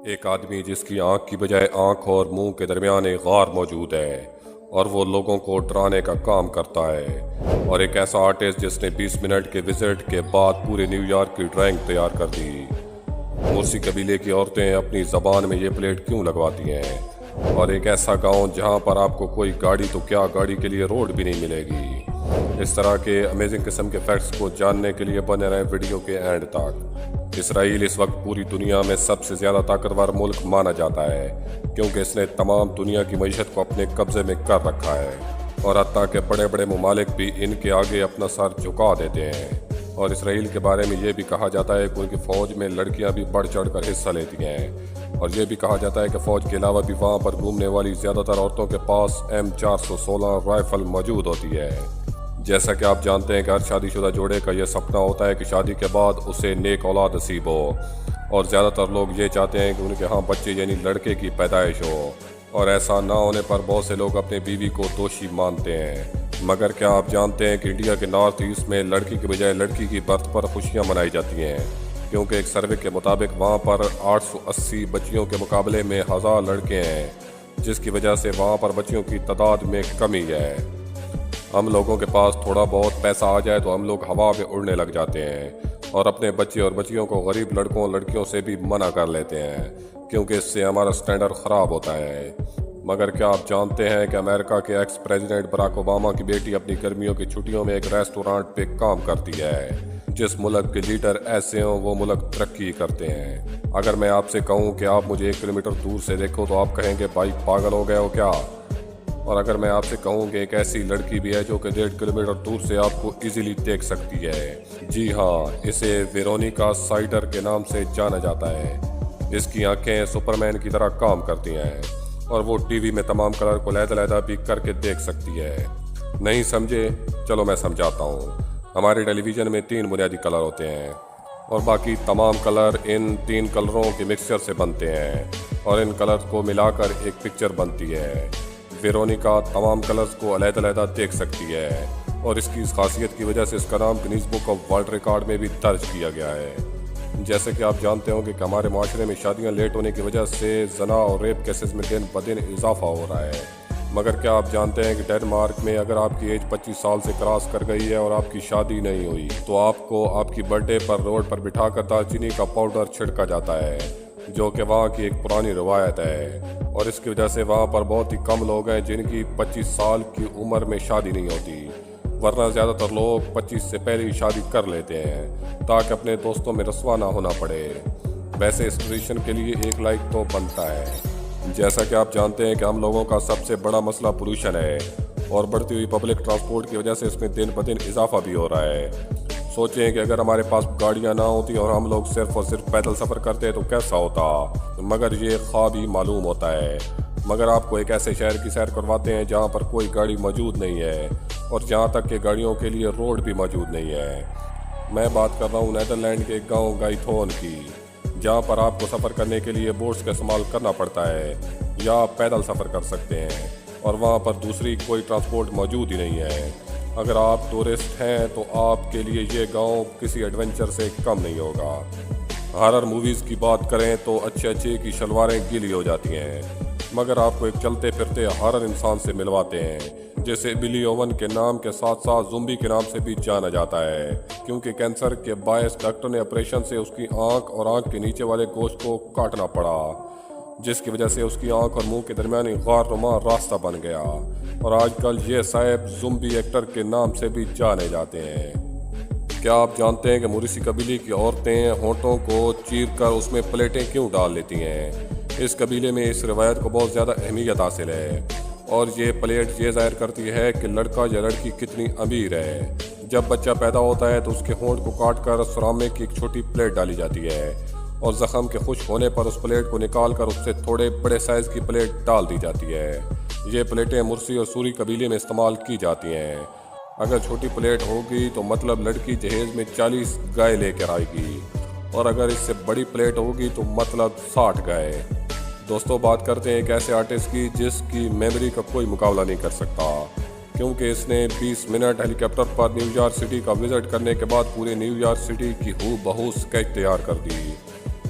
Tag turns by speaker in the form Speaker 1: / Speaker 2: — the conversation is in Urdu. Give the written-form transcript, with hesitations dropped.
Speaker 1: ایک آدمی جس کی آنکھ کی بجائے آنکھ اور منہ کے درمیان ایک غار موجود ہے اور وہ لوگوں کو ڈرانے کا کام کرتا ہے، اور ایک ایسا آرٹسٹ جس نے 20 منٹ کے وزٹ کے بعد پورے نیو یارک کی ڈرائنگ تیار کر دی۔ مرسی قبیلے کی عورتیں اپنی زبان میں یہ پلیٹ کیوں لگواتی ہیں، اور ایک ایسا گاؤں جہاں پر آپ کو کوئی گاڑی تو کیا گاڑی کے لیے روڈ بھی نہیں ملے گی۔ اس طرح کے امیزنگ قسم کے فیکٹس کو جاننے کے لیے بنے رہے ویڈیو کے اینڈ تک۔ اسرائیل اس وقت پوری دنیا میں سب سے زیادہ طاقتور ملک مانا جاتا ہے، کیونکہ اس نے تمام دنیا کی معیشت کو اپنے قبضے میں کر رکھا ہے، اور حتیٰ کہ بڑے بڑے ممالک بھی ان کے آگے اپنا سر جھکا دیتے ہیں۔ اور اسرائیل کے بارے میں یہ بھی کہا جاتا ہے کہ ان کی فوج میں لڑکیاں بھی بڑھ چڑھ کر حصہ لیتی ہیں، اور یہ بھی کہا جاتا ہے کہ فوج کے علاوہ بھی وہاں پر گھومنے والی زیادہ تر عورتوں کے پاس M416 رائفل موجود ہوتی ہے۔ جیسا کہ آپ جانتے ہیں کہ ہر شادی شدہ جوڑے کا یہ سپنا ہوتا ہے کہ شادی کے بعد اسے نیک اولاد نصیب ہو، اور زیادہ تر لوگ یہ چاہتے ہیں کہ ان کے ہاں بچے یعنی لڑکے کی پیدائش ہو، اور ایسا نہ ہونے پر بہت سے لوگ اپنے بیوی کو دوشی مانتے ہیں۔ مگر کیا آپ جانتے ہیں کہ انڈیا کے نارتھ ایسٹ میں لڑکی کے بجائے لڑکی کی برتھ پر خوشیاں منائی جاتی ہیں، کیونکہ ایک سروے کے مطابق وہاں پر 880 بچیوں کے مقابلے میں 1000 لڑکے ہیں، جس کی وجہ سے وہاں پر بچیوں کی تعداد میں کمی ہے۔ ہم لوگوں کے پاس تھوڑا بہت پیسہ آ جائے تو ہم لوگ ہوا میں اڑنے لگ جاتے ہیں، اور اپنے بچے اور بچیوں کو غریب لڑکوں لڑکیوں سے بھی منع کر لیتے ہیں، کیونکہ اس سے ہمارا سٹینڈرڈ خراب ہوتا ہے۔ مگر کیا آپ جانتے ہیں کہ امریکہ کے ایکس پریزیڈنٹ براک اوباما کی بیٹی اپنی گرمیوں کی چھٹیوں میں ایک ریسٹورانٹ پہ کام کرتی ہے؟ جس ملک کے لیڈر ایسے ہوں وہ ملک ترقی کرتے ہیں۔ اگر میں آپ سے کہوں کہ آپ مجھے 1 کلومیٹر دور سے دیکھو تو آپ کہیں گے بھائی پاگل ہو گئے ہو کیا؟ اور اگر میں آپ سے کہوں کہ ایک ایسی لڑکی بھی ہے جو کہ 1.5 کلومیٹر دور سے آپ کو ایزیلی دیکھ سکتی ہے، جی ہاں، اسے ویرونیکا سائڈر کے نام سے جانا جاتا ہے۔ اس کی آنکھیں سپرمین کی طرح کام کرتی ہیں، اور وہ ٹی وی میں تمام کلر کو علیحدہ بھی کر کے دیکھ سکتی ہے۔ نہیں سمجھے؟ چلو میں سمجھاتا ہوں۔ ہمارے ٹیلی ویژن میں 3 بنیادی کلر ہوتے ہیں، اور باقی تمام کلر ان 3 کلروں کے مکسچر سے بنتے ہیں، اور ان کلرز کو ملا کر ایک پکچر بنتی ہے۔ ویرونیکا تمام کلرز کو علیحدہ دیکھ سکتی ہے، اور اس کی اس خاصیت کی وجہ سے اس کا نام Guinness book of world record میں بھی درج کیا گیا ہے۔ جیسے کہ آپ جانتے ہوں گے کہ ہمارے معاشرے میں شادیاں لیٹ ہونے کی وجہ سے زنا اور ریپ کیسز میں دن بدن اضافہ ہو رہا ہے۔ مگر کیا آپ جانتے ہیں کہ ڈینمارک میں اگر آپ کی ایج 25 سال سے کراس کر گئی ہے اور آپ کی شادی نہیں ہوئی تو آپ کو آپ کی برتھ ڈے پر روڈ پر بٹھا کر دال چینی کا پاؤڈر چھڑکا جاتا ہے، جو کہ وہاں کی ایک پرانی روایت ہے، اور اس کی وجہ سے وہاں پر بہت ہی کم لوگ ہیں جن کی 25 سال کی عمر میں شادی نہیں ہوتی، ورنہ زیادہ تر لوگ 25 سے پہلے ہی شادی کر لیتے ہیں تاکہ اپنے دوستوں میں رسوا نہ ہونا پڑے۔ ویسے اس ٹریڈیشن کے لیے 1 لائک تو بنتا ہے۔ جیسا کہ آپ جانتے ہیں کہ ہم لوگوں کا سب سے بڑا مسئلہ پولوشن ہے، اور بڑھتی ہوئی پبلک ٹرانسپورٹ کی وجہ سے اس میں دن بدن اضافہ بھی ہو رہا ہے۔ سوچیں کہ اگر ہمارے پاس گاڑیاں نہ ہوتی اور ہم لوگ صرف اور صرف پیدل سفر کرتے تو کیسا ہوتا، مگر یہ خواب ہی معلوم ہوتا ہے۔ مگر آپ کو ایک ایسے شہر کی سیر کرواتے ہیں جہاں پر کوئی گاڑی موجود نہیں ہے، اور جہاں تک کہ گاڑیوں کے لیے روڈ بھی موجود نہیں ہے۔ میں بات کر رہا ہوں نیدرلینڈ کے ایک گاؤں گائیتھون کی، جہاں پر آپ کو سفر کرنے کے لیے بوٹس کا استعمال کرنا پڑتا ہے، یا آپ پیدل سفر کر سکتے ہیں، اور وہاں پر دوسری کوئی ٹرانسپورٹ موجود ہی نہیں ہے۔ اگر آپ ٹورسٹ ہیں تو آپ کے لیے یہ گاؤں کسی ایڈونچر سے کم نہیں ہوگا۔ ہارر موویز کی بات کریں تو اچھے کی شلواریں گیلی ہو جاتی ہیں، مگر آپ کو ایک چلتے پھرتے ہارر انسان سے ملواتے ہیں جسے بلی اوون کے نام کے ساتھ ساتھ زومبی کے نام سے بھی جانا جاتا ہے، کیونکہ کینسر کے باعث ڈاکٹر نے آپریشن سے اس کی آنکھ اور آنکھ کے نیچے والے گوشت کو کاٹنا پڑا، جس کی وجہ سے اس کی آنکھ اور منہ کے درمیانی غار نما راستہ بن گیا، اور آج کل یہ صاحب زومبی ایکٹر کے نام سے بھی جانے جاتے ہیں۔ کیا آپ جانتے ہیں کہ موریسی قبیلے کی عورتیں ہونٹوں کو چیر کر اس میں پلیٹیں کیوں ڈال لیتی ہیں؟ اس قبیلے میں اس روایت کو بہت زیادہ اہمیت حاصل ہے، اور یہ پلیٹ یہ ظاہر کرتی ہے کہ لڑکا یا لڑکی کتنی امیر ہے۔ جب بچہ پیدا ہوتا ہے تو اس کے ہونٹ کو کاٹ کر سرامے کی ایک چھوٹی پلیٹ ڈالی جاتی ہے، اور زخم کے خشک ہونے پر اس پلیٹ کو نکال کر اس سے تھوڑے بڑے سائز کی پلیٹ ڈال دی جاتی ہے۔ یہ پلیٹیں مرسی اور سوری قبیلے میں استعمال کی جاتی ہیں۔ اگر چھوٹی پلیٹ ہوگی تو مطلب لڑکی جہیز میں 40 گائے لے کر آئے گی، اور اگر اس سے بڑی پلیٹ ہوگی تو مطلب 60 گائے۔ دوستوں، بات کرتے ہیں ایک ایسے آرٹسٹ کی جس کی میموری کا کوئی مقابلہ نہیں کر سکتا، کیونکہ اس نے 20 منٹ ہیلی کاپٹر پر نیو یارک سٹی کا وزٹ کرنے کے بعد پورے نیو یارک سٹی کی ہو بہو اسکیچ تیار کر دی۔